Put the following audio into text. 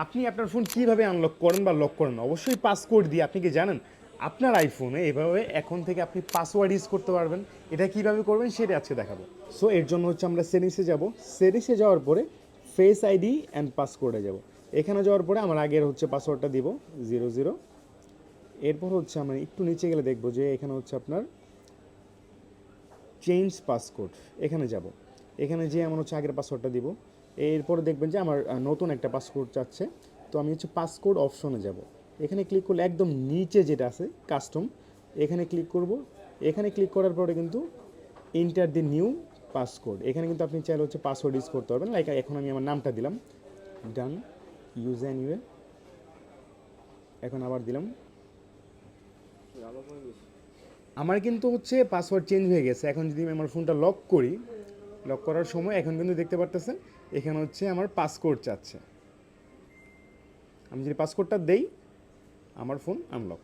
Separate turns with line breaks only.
আপনি আপনার ফোন কিভাবে আনলক করেন বা লক করেন? অবশ্যই পাসকোড দিয়ে। আপনি কি জানেন? আপনার আইফোনে এভাবে এখন থেকে আপনি পাসওয়ার্ড ইউজ করতে পারবেন। এটা কিভাবে করবেন সেটা আজকে দেখাবো। সো এর জন্য হচ্ছে আমরা সেটিংসে যাব। সেটিংসে যাওয়ার পরে ফেস আইডি অ্যান্ড পাসকোডে যাব। এখানে যাওয়ার পরে আমার আগের হচ্ছে পাসওয়ার্ডটা দিব 00। এরপর হচ্ছে আমরা একটু নিচে গেলে দেখব যে এখানে হচ্ছে আপনার চেঞ্জ পাসকোড, এখানে যাব। এখানে যেয়ে আমার হচ্ছে আগের পাসওয়ার্ডটা দিব। এরপরে দেখবেন যে আমার নতুন একটা পাসকোড চাচ্ছে। তো আমি হচ্ছে পাসকোড অপশনে যাব। এখানে ক্লিক করলে একদম নিচে যেটা আছে কাস্টম, এখানে ক্লিক করব। এখানে ক্লিক করার পরে কিন্তু এন্টার দি নিউ পাসকোড, এখানে কিন্তু আপনি চাইলে হচ্ছে পাসওয়ার্ড ইউজ করতে পারবেন। লাইক এখন আমি আমার নামটা দিলাম, ডান, ইউজ অ্যানিওয়ে। এখন আবার দিলাম। আমার কিন্তু হচ্ছে পাসওয়ার্ড চেঞ্জ হয়ে গেছে। এখন যদি আমি আমার ফোনটা লক করি, লক করার সময় এখন কিন্তু দেখতে পারতেছেন এখানে হচ্ছে আমার পাসকোড চাচ্ছে। আমি যদি পাসকোডটা দেই, আমার ফোন আনলক।